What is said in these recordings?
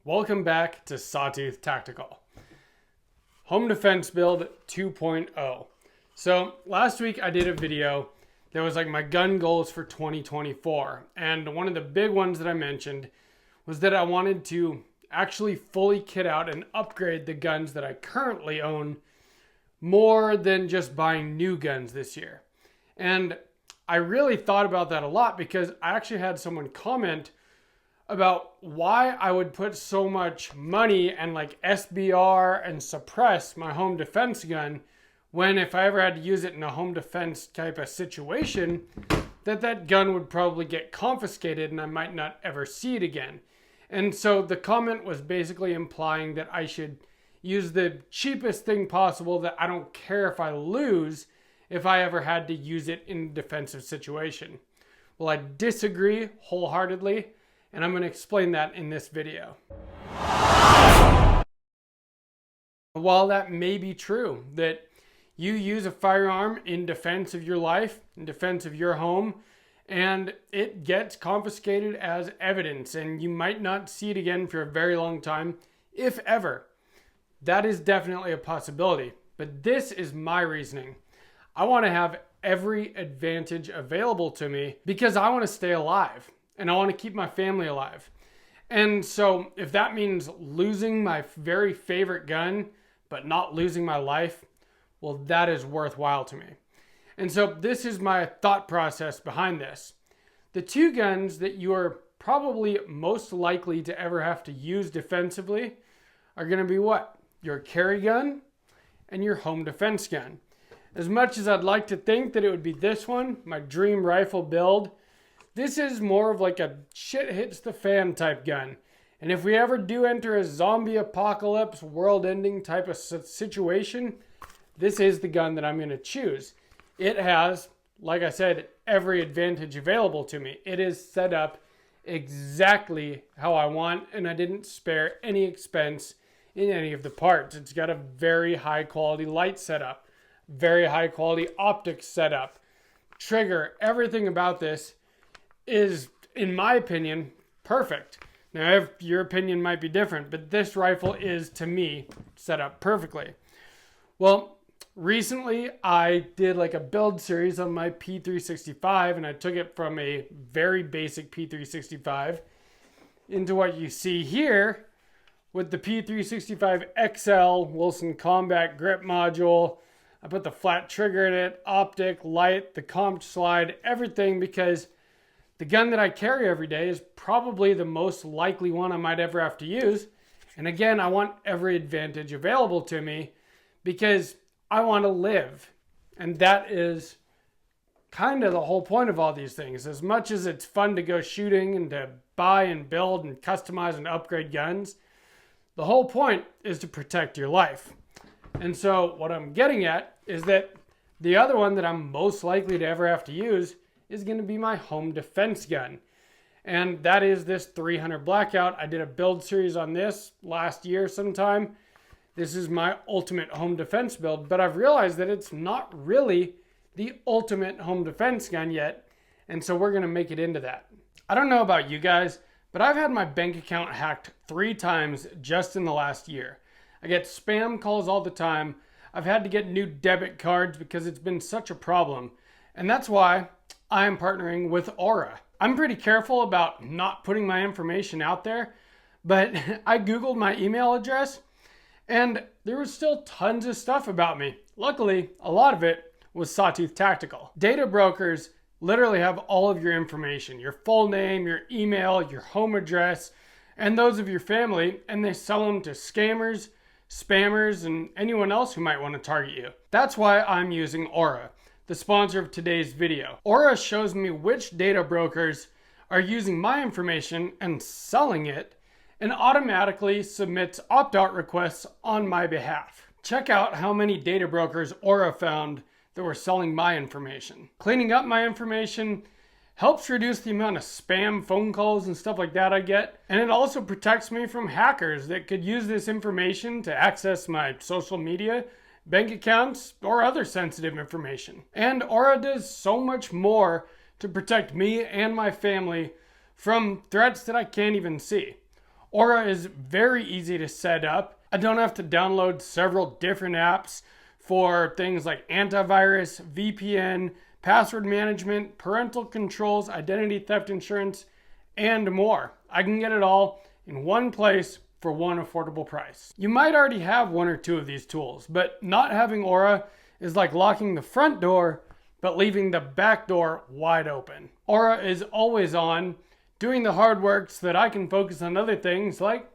Welcome back to Sawtooth Tactical. Home Defense Build 2.0. So last week I did a video that was like my gun goals for 2024. And one of the big ones that I mentioned was that I wanted to actually fully kit out and upgrade the guns that I currently own more than just buying new guns this year. And I really thought about that a lot because I actually had someone comment about why I would put so much money and like SBR and suppress my home defense gun when if I ever had to use it in a home defense type of situation, that gun would probably get confiscated and I might not ever see it again. And so the comment was basically implying that I should use the cheapest thing possible, that I don't care if I lose if I ever had to use it in a defensive situation. Well, I disagree wholeheartedly, and I'm going to explain that in this video. While that may be true, that you use a firearm in defense of your life, in defense of your home, and it gets confiscated as evidence, and you might not see it again for a very long time, if ever. That is definitely a possibility, but this is my reasoning. I want to have every advantage available to me because I want to stay alive and I want to keep my family alive. And so if that means losing my very favorite gun, but not losing my life, well, that is worthwhile to me. And so this is my thought process behind this. The two guns that you are probably most likely to ever have to use defensively are going to be what? Your carry gun and your home defense gun. As much as I'd like to think that it would be this one, my dream rifle build, this is more of like a shit hits the fan type gun. And if we ever do enter a zombie apocalypse, world ending type of situation, this is the gun that I'm going to choose. It has, like I said, every advantage available to me. It is set up exactly how I want, and I didn't spare any expense in any of the parts. It's got a very high quality light setup, very high quality optic setup, trigger, everything about this is, in my opinion, perfect. Now, your opinion might be different, but this rifle is, to me, set up perfectly. Well, recently I did like a build series on my P365, and I took it from a very basic P365 into what you see here with the P365 XL Wilson Combat Grip Module. I put the flat trigger in it, optic, light, the comp slide, everything, because the gun that I carry every day is probably the most likely one I might ever have to use. And again, I want every advantage available to me because I want to live. And that is kind of the whole point of all these things. As much as it's fun to go shooting and to buy and build and customize and upgrade guns, the whole point is to protect your life. And so what I'm getting at is that the other one that I'm most likely to ever have to use is going to be my home defense gun. And that is this 300 Blackout. I did a build series on this last year sometime. This is my ultimate home defense build, but I've realized that it's not really the ultimate home defense gun yet. And so we're going to make it into that. I don't know about you guys, but I've had my bank account hacked 3 times just in the last year. I get spam calls all the time. I've had to get new debit cards because it's been such a problem. And that's why I'm partnering with Aura. I'm pretty careful about not putting my information out there, but I Googled my email address and there was still tons of stuff about me. Luckily, a lot of it was Sawtooth Tactical. Data brokers literally have all of your information, your full name, your email, your home address, and those of your family, and they sell them to scammers, spammers, and anyone else who might want to target you. That's why I'm using Aura, the sponsor of today's video. Aura shows me which data brokers are using my information and selling it, and automatically submits opt-out requests on my behalf. Check out how many data brokers Aura found that were selling my information. Cleaning up my information helps reduce the amount of spam phone calls and stuff like that I get. And it also protects me from hackers that could use this information to access my social media, bank accounts, or other sensitive information. And Aura does so much more to protect me and my family from threats that I can't even see. Aura is very easy to set up. I don't have to download several different apps for things like antivirus, VPN, password management, parental controls, identity theft insurance, and more. I can get it all in one place for one affordable price. You might already have one or two of these tools, but not having Aura is like locking the front door but leaving the back door wide open. Aura is always on, doing the hard work so that I can focus on other things like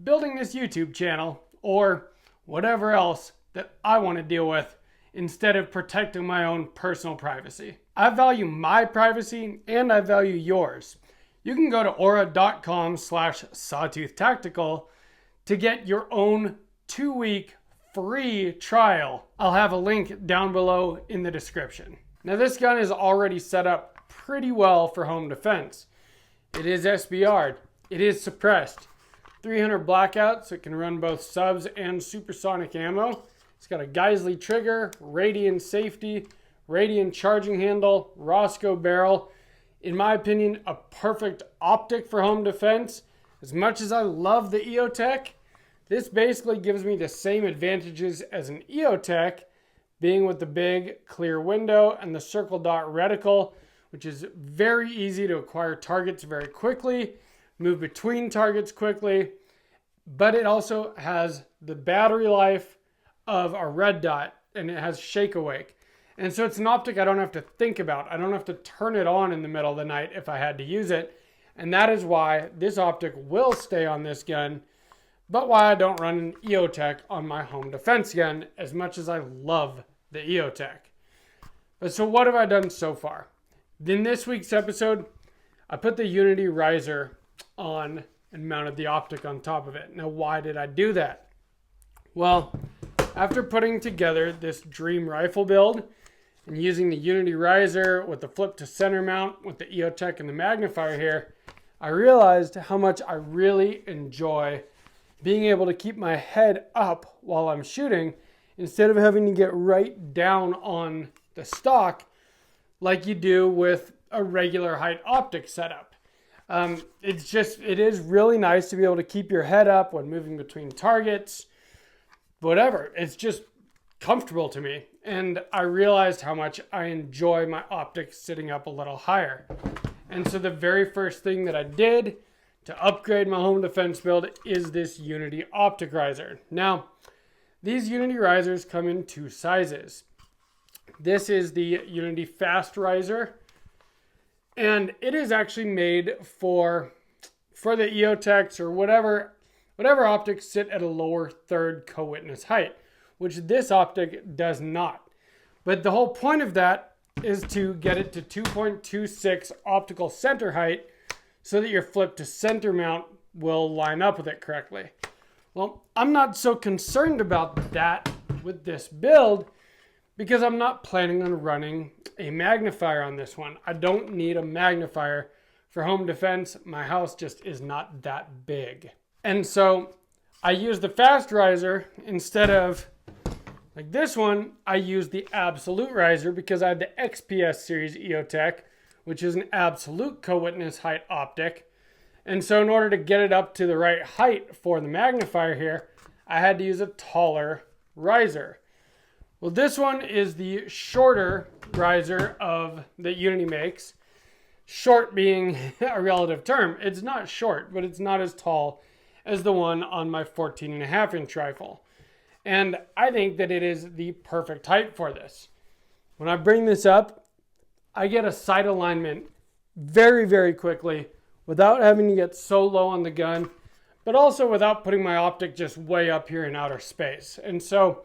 building this YouTube channel or whatever else that I want to deal with instead of protecting my own personal privacy. I value my privacy and I value yours. You can go to aura.com/sawtooth-tactical to get your own 2-week free trial. I'll have a link down below in the description. Now this gun is already set up pretty well for home defense. It is SBR'd, it is suppressed. 300 Blackout, so it can run both subs and supersonic ammo. It's got a Geisley trigger, Radian safety, Radian charging handle, Roscoe barrel. In my opinion, a perfect optic for home defense. As much as I love the EOTech, this basically gives me the same advantages as an EOTech, being with the big clear window and the circle dot reticle, which is very easy to acquire targets very quickly, move between targets quickly, but it also has the battery life of a red dot and it has shake awake. And so it's an optic I don't have to think about. I don't have to turn it on in the middle of the night if I had to use it. And that is why this optic will stay on this gun, but why I don't run an EOTech on my home defense gun as much as I love the EOTech. But so what have I done so far? In this week's episode, I put the Unity riser on and mounted the optic on top of it. Now, why did I do that? Well, after putting together this dream rifle build and using the Unity riser with the flip to center mount with the EOTech and the magnifier here, I realized how much I really enjoy being able to keep my head up while I'm shooting instead of having to get right down on the stock like you do with a regular height optic setup. It is really nice to be able to keep your head up when moving between targets, whatever. It's just comfortable to me. And I realized how much I enjoy my optics sitting up a little higher. And so the very first thing that I did to upgrade my home defense build is this Unity optic riser. Now, these Unity risers come in 2 sizes. This is the Unity Fast Riser, and it is actually made for the EOTechs or whatever optics sit at a lower third co-witness height, which this optic does not. But the whole point of that is to get it to 2.26 optical center height so that your flip to center mount will line up with it correctly. Well, I'm not so concerned about that with this build because I'm not planning on running a magnifier on this one. I don't need a magnifier for home defense. My house just is not that big. And so I use the fast riser instead of like this one. I use the absolute riser because I have the XPS series EOTech, which is an absolute co-witness height optic. And so in order to get it up to the right height for the magnifier here, I had to use a taller riser. Well, this one is the shorter riser of that Unity makes. Short being a relative term. It's not short, but it's not as tall as the one on my 14.5-inch rifle. And I think that it is the perfect height for this. When I bring this up, I get a sight alignment very, very quickly without having to get so low on the gun, but also without putting my optic just way up here in outer space. And so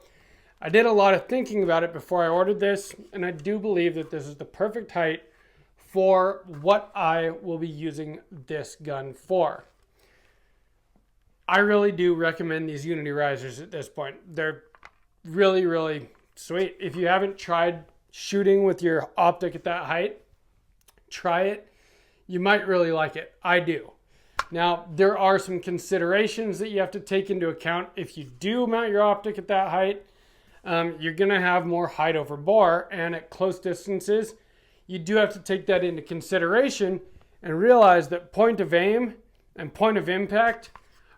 I did a lot of thinking about it before I ordered this, and I do believe that this is the perfect height for what I will be using this gun for. I really do recommend these Unity risers at this point. They're really, really sweet. If you haven't tried shooting with your optic at that height, try it. You might really like it. I do. Now, there are some considerations that you have to take into account if you do mount your optic at that height. You're going to have more height over bore, and at close distances, you do have to take that into consideration and realize that point of aim and point of impact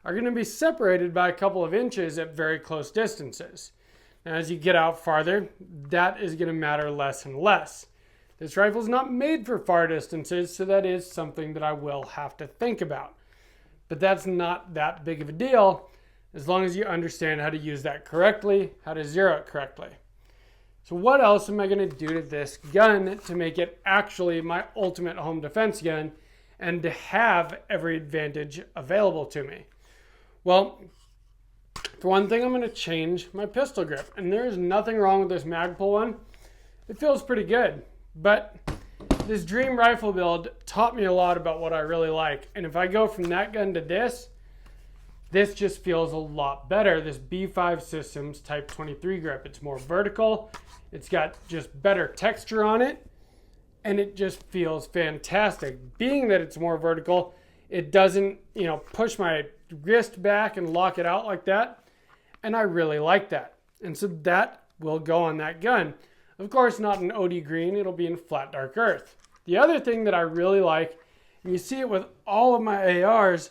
are going to be separated by a couple of inches at very close distances. Now, as you get out farther, that is going to matter less and less. This rifle is not made for far distances, so that is something that I will have to think about. But that's not that big of a deal, as long as you understand how to use that correctly, how to zero it correctly. So what else am I going to do to this gun to make it actually my ultimate home defense gun and to have every advantage available to me? Well, for one thing, I'm going to change my pistol grip. And there's nothing wrong with this Magpul one. It feels pretty good. But this Dream rifle build taught me a lot about what I really like. And if I go from that gun to this just feels a lot better. This B5 Systems Type 23 grip. It's more vertical. It's got just better texture on it. And it just feels fantastic. Being that it's more vertical, it doesn't, push my wrist back and lock it out like that. And I really like that. And so that will go on that gun. Of course, not in OD green, it'll be in flat dark earth. The other thing that I really like, and you see it with all of my ARs,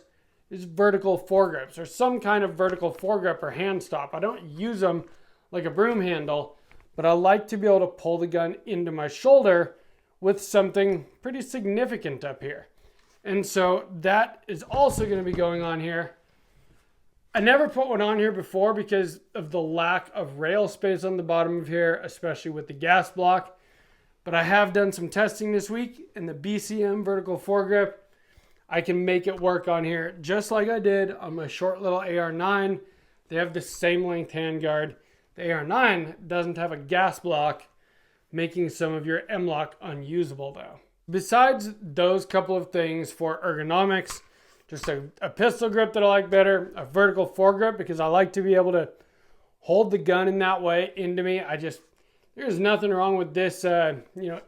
is vertical foregrips or some kind of vertical foregrip or hand stop. I don't use them like a broom handle, but I like to be able to pull the gun into my shoulder with something pretty significant up here. And so that is also going to be going on here. I never put one on here before because of the lack of rail space on the bottom of here, especially with the gas block. But I have done some testing this week, and the BCM vertical foregrip, I can make it work on here just like I did on my short little AR9. They have the same length handguard. The AR9 doesn't have a gas block, making some of your M-LOK unusable though. Besides those couple of things for ergonomics, just a pistol grip that I like better, a vertical foregrip because I like to be able to hold the gun in that way into me. There's nothing wrong with this,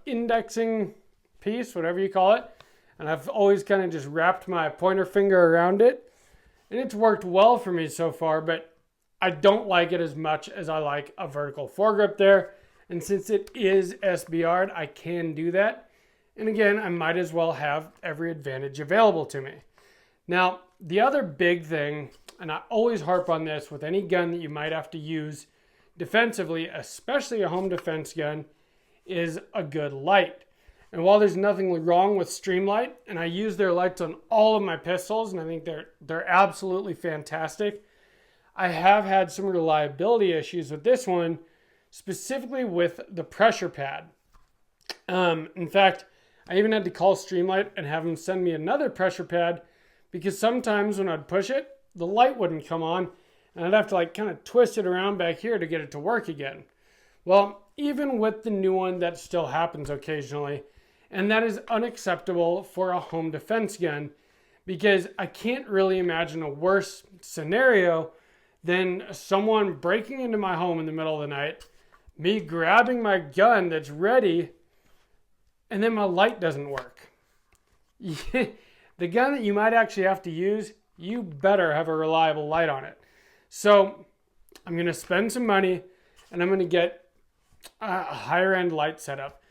indexing piece, whatever you call it. And I've always kind of just wrapped my pointer finger around it. And it's worked well for me so far, but I don't like it as much as I like a vertical foregrip there. And since it is SBR'd, I can do that. And again, I might as well have every advantage available to me. Now, the other big thing, and I always harp on this with any gun that you might have to use defensively, especially a home defense gun, is a good light. And while there's nothing wrong with Streamlight, and I use their lights on all of my pistols, and I think they're absolutely fantastic, I have had some reliability issues with this one, specifically with the pressure pad. In fact, I even had to call Streamlight and have them send me another pressure pad because sometimes when I'd push it, the light wouldn't come on and I'd have to kind of twist it around back here to get it to work again. Well, even with the new one, that still happens occasionally, and that is unacceptable for a home defense gun because I can't really imagine a worse scenario than someone breaking into my home in the middle of the night, me grabbing my gun that's ready, and then my light doesn't work. The gun that you might actually have to use, you better have a reliable light on it. So I'm going to spend some money and I'm going to get a higher end light setup.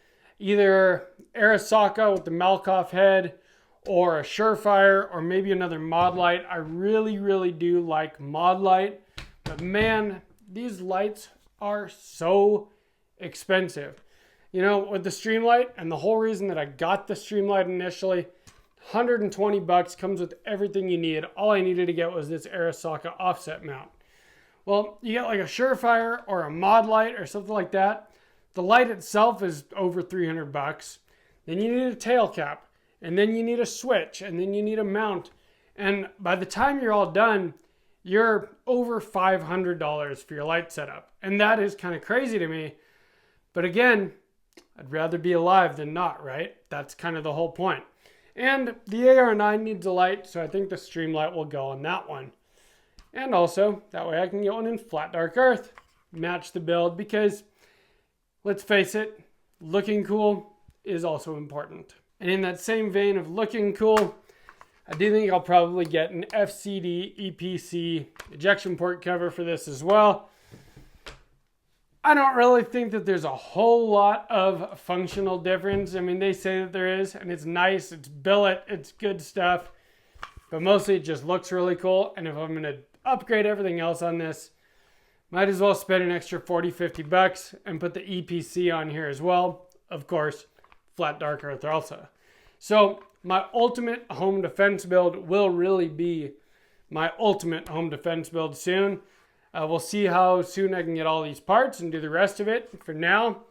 Either Arasaka with the Malkoff head or a Surefire or maybe another mod light. I really, really do like mod light, but man, these lights are so expensive. With the Streamlight, and the whole reason that I got the Streamlight initially, $120 comes with everything you need. All I needed to get was this Arasaka offset mount. Well, you get like a Surefire or a mod light or something like that. The light itself is over $300. Then you need a tail cap, and then you need a switch, and then you need a mount. And by the time you're all done, you're over $500 for your light setup. And that is kind of crazy to me. But again, I'd rather be alive than not, right? That's kind of the whole point. And the AR9 needs a light, so I think the Streamlight will go on that one. And also, that way I can get one in flat dark earth, match the build, because let's face it, looking cool is also important. And in that same vein of looking cool, I do think I'll probably get an FCD EPC ejection port cover for this as well. I don't really think that there's a whole lot of functional difference. I mean, they say that there is, and it's nice, it's billet, it's good stuff. but mostly it just looks really cool. And if I'm going to upgrade everything else on this, might as well spend an extra 40, 50 bucks and put the EPC on here as well. Of course, flat dark earth also. So my ultimate home defense build will really be my ultimate home defense build soon. We'll see how soon I can get all these parts and do the rest of it. For now,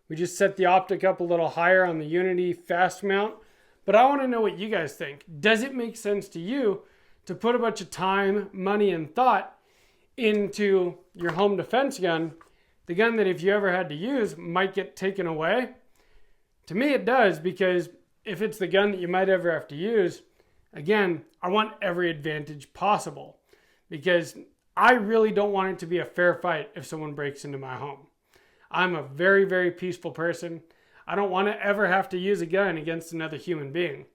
we just set the optic up a little higher on the Unity fast mount. But I want to know what you guys think. Does it make sense to you to put a bunch of time, money, and thought into your home defense gun, the gun that if you ever had to use might get taken away? To me it does, because if it's the gun that you might ever have to use, again, I want every advantage possible, because I really don't want it to be a fair fight if someone breaks into my home. I'm a very, very peaceful person. I don't want to ever have to use a gun against another human being.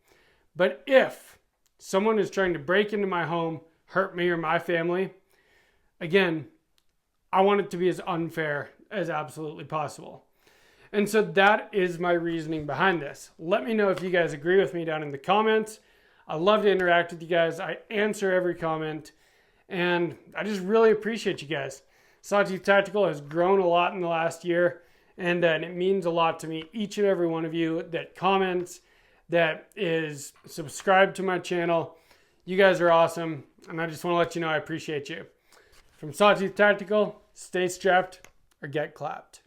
But if someone is trying to break into my home, hurt me or my family, again, I want it to be as unfair as absolutely possible. And so that is my reasoning behind this. Let me know if you guys agree with me down in the comments. I love to interact with you guys. I answer every comment, and I just really appreciate you guys. Sawtooth Tactical has grown a lot in the last year, and it means a lot to me, each and every one of you that comments, that is subscribed to my channel. You guys are awesome, and I just want to let you know I appreciate you. From Sawtooth Tactical, stay strapped or get clapped.